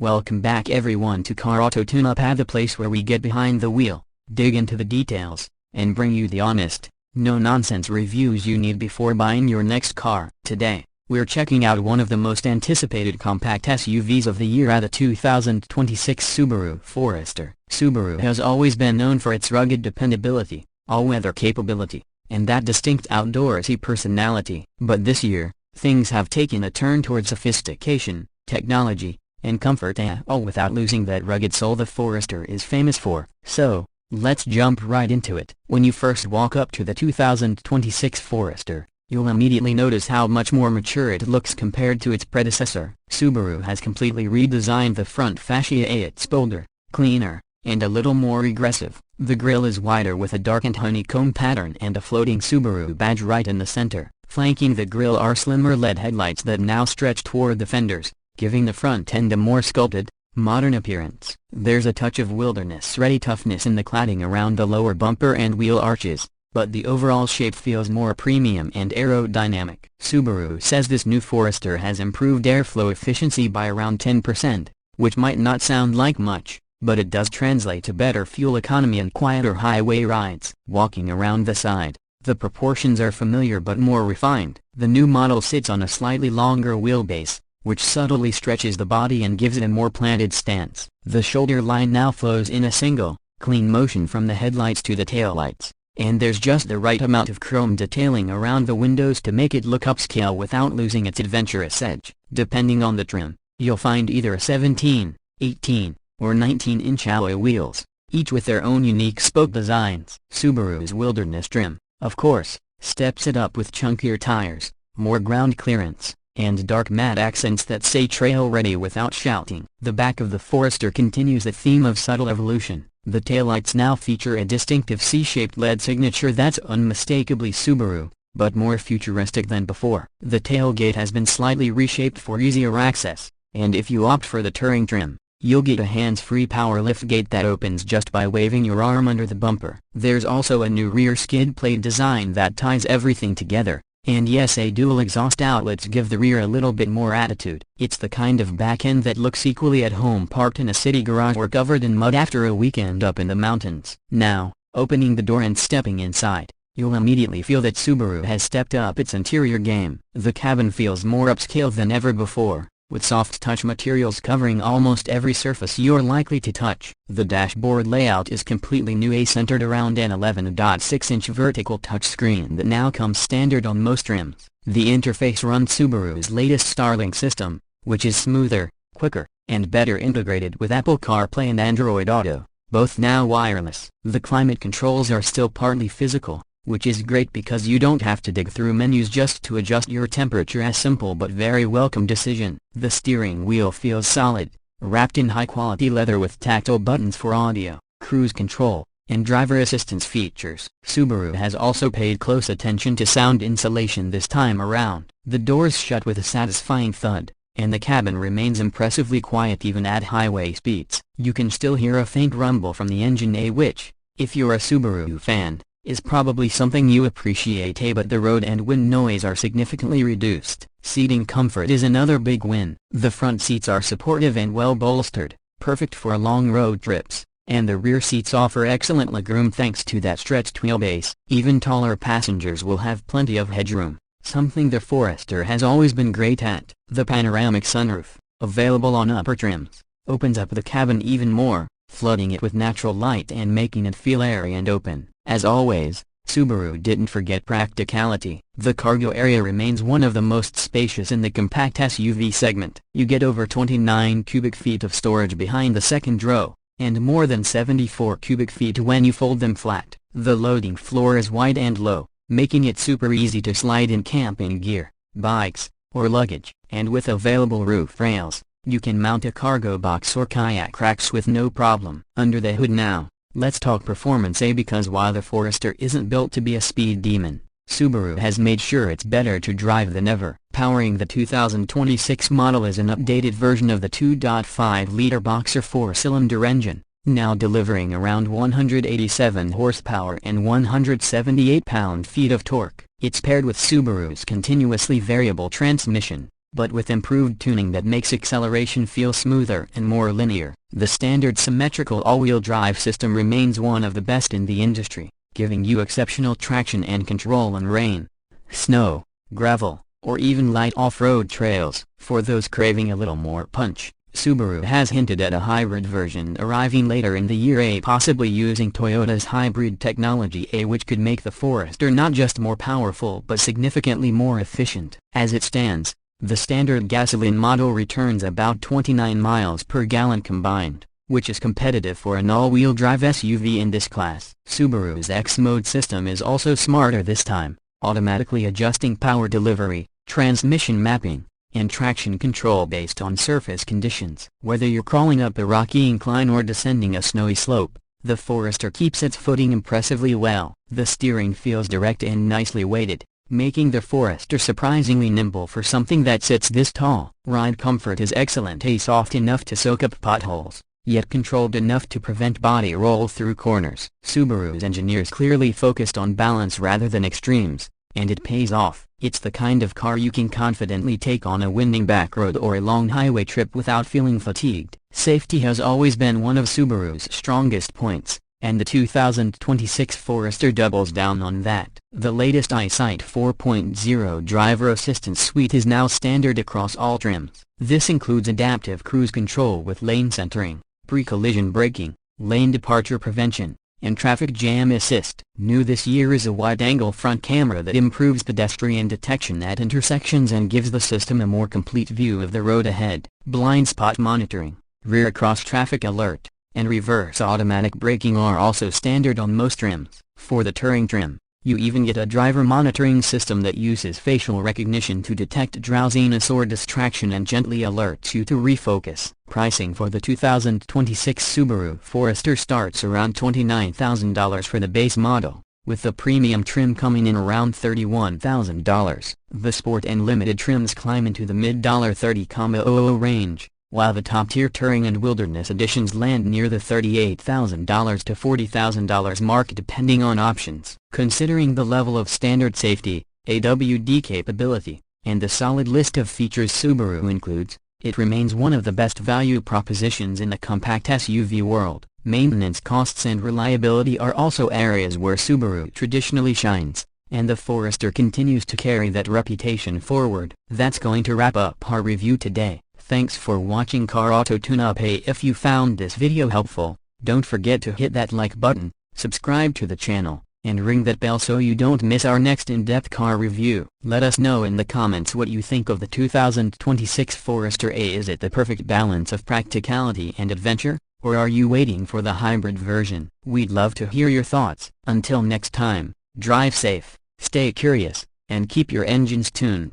Welcome back everyone to Car Auto Tune-Up, the place where we get behind the wheel, dig into the details, and bring you the honest, no-nonsense reviews you need before buying your next car. Today, we're checking out one of the most anticipated compact SUVs of the year, the 2026 Subaru Forester. Subaru has always been known for its rugged dependability, all-weather capability, and that distinct outdoorsy personality. But this year, things have taken a turn toward sophistication, technology, and comfort, all without losing that rugged soul the Forester is famous for. So, let's jump right into it. When you first walk up to the 2026 Forester, you'll immediately notice how much more mature it looks compared to its predecessor. Subaru has completely redesigned the front fascia. It's bolder, cleaner, and a little more aggressive. The grille is wider with a darkened honeycomb pattern and a floating Subaru badge right in the center. Flanking the grille are slimmer LED headlights that now stretch toward the fenders, giving the front end a more sculpted, modern appearance. There's a touch of wilderness-ready toughness in the cladding around the lower bumper and wheel arches, but the overall shape feels more premium and aerodynamic. Subaru says this new Forester has improved airflow efficiency by around 10%, which might not sound like much, but it does translate to better fuel economy and quieter highway rides. Walking around the side, the proportions are familiar but more refined. The new model sits on a slightly longer wheelbase, which subtly stretches the body and gives it a more planted stance. The shoulder line now flows in a single, clean motion from the headlights to the taillights, and there's just the right amount of chrome detailing around the windows to make it look upscale without losing its adventurous edge. Depending on the trim, you'll find either a 17, 18, or 19-inch alloy wheels, each with their own unique spoke designs. Subaru's wilderness trim, of course, steps it up with chunkier tires, more ground clearance, and dark matte accents that say trail ready without shouting. The back of the Forester continues a theme of subtle evolution. The taillights now feature a distinctive C-shaped LED signature that's unmistakably Subaru, but more futuristic than before. The tailgate has been slightly reshaped for easier access, and if you opt for the touring trim, you'll get a hands-free power liftgate that opens just by waving your arm under the bumper. There's also a new rear skid plate design that ties everything together. And yes, a dual exhaust outlets give the rear a little bit more attitude. It's the kind of back end that looks equally at home parked in a city garage or covered in mud after a weekend up in the mountains. Now, opening the door and stepping inside, you'll immediately feel that Subaru has stepped up its interior game. The cabin feels more upscale than ever before, with soft touch materials covering almost every surface you're likely to touch. The dashboard layout is completely new, centered around an 11.6-inch vertical touchscreen that now comes standard on most trims. The interface runs Subaru's latest Starlink system, which is smoother, quicker, and better integrated with Apple CarPlay and Android Auto, both now wireless. The climate controls are still partly physical, which is great because you don't have to dig through menus just to adjust your temperature. A simple but very welcome decision. The steering wheel feels solid, wrapped in high-quality leather with tactile buttons for audio, cruise control, and driver assistance features. Subaru has also paid close attention to sound insulation this time around. The doors shut with a satisfying thud, and the cabin remains impressively quiet even at highway speeds. You can still hear a faint rumble from the engine, which, if you're a Subaru fan, is probably something you appreciate, but the road and wind noise are significantly reduced. Seating comfort is another big win. The front seats are supportive and well bolstered, perfect for long road trips, and the rear seats offer excellent legroom thanks to that stretched wheelbase. Even taller passengers will have plenty of headroom, something the Forester has always been great at. The panoramic sunroof, available on upper trims, opens up the cabin even more, flooding it with natural light and making it feel airy and open. As always, Subaru didn't forget practicality. The cargo area remains one of the most spacious in the compact SUV segment. You get over 29 cubic feet of storage behind the second row, and more than 74 cubic feet when you fold them flat. The loading floor is wide and low, making it super easy to slide in camping gear, bikes, or luggage. And with available roof rails, you can mount a cargo box or kayak racks with no problem. Under the hood now, let's talk performance, because while the Forester isn't built to be a speed demon, Subaru has made sure it's better to drive than ever. Powering the 2026 model is an updated version of the 2.5-liter boxer 4-cylinder engine, now delivering around 187 horsepower and 178 pound-feet of torque. It's paired with Subaru's continuously variable transmission, but with improved tuning that makes acceleration feel smoother and more linear. The standard symmetrical all-wheel drive system remains one of the best in the industry, giving you exceptional traction and control on rain, snow, gravel, or even light off-road trails. For those craving a little more punch, Subaru has hinted at a hybrid version arriving later in the year, possibly using Toyota's hybrid technology, which could make the Forester not just more powerful but significantly more efficient. As it stands, the standard gasoline model returns about 29 miles per gallon combined, which is competitive for an all-wheel drive SUV in this class. Subaru's X-Mode system is also smarter this time, automatically adjusting power delivery, transmission mapping, and traction control based on surface conditions. Whether you're crawling up a rocky incline or descending a snowy slope, the Forester keeps its footing impressively well. The steering feels direct and nicely weighted, making the Forester surprisingly nimble for something that sits this tall. Ride comfort is excellent, soft enough to soak up potholes, yet controlled enough to prevent body roll through corners. Subaru's engineers clearly focused on balance rather than extremes, and it pays off. It's the kind of car you can confidently take on a winding back road or a long highway trip without feeling fatigued. Safety has always been one of Subaru's strongest points, and the 2026 Forester doubles down on that. The latest EyeSight 4.0 driver assistance suite is now standard across all trims. This includes adaptive cruise control with lane centering, pre-collision braking, lane departure prevention, and traffic jam assist. New this year is a wide-angle front camera that improves pedestrian detection at intersections and gives the system a more complete view of the road ahead. Blind spot monitoring, rear cross-traffic alert, and reverse automatic braking are also standard on most trims. For the touring trim, you even get a driver monitoring system that uses facial recognition to detect drowsiness or distraction and gently alerts you to refocus. Pricing for the 2026 Subaru Forester starts around $29,000 for the base model, with the premium trim coming in around $31,000. The Sport and Limited trims climb into the mid-$30,000 range, while the top-tier Touring and Wilderness editions land near the $38,000 to $40,000 mark depending on options. Considering the level of standard safety, AWD capability, and the solid list of features Subaru includes, it remains one of the best value propositions in the compact SUV world. Maintenance costs and reliability are also areas where Subaru traditionally shines, and the Forester continues to carry that reputation forward. That's going to wrap up our review today. Thanks for watching Car Auto Tune-Up. If you found this video helpful, don't forget to hit that like button, subscribe to the channel, and ring that bell so you don't miss our next in-depth car review. Let us know in the comments what you think of the 2026 Forester. Is it the perfect balance of practicality and adventure, or are you waiting for the hybrid version? We'd love to hear your thoughts. Until next time, drive safe, stay curious, and keep your engines tuned.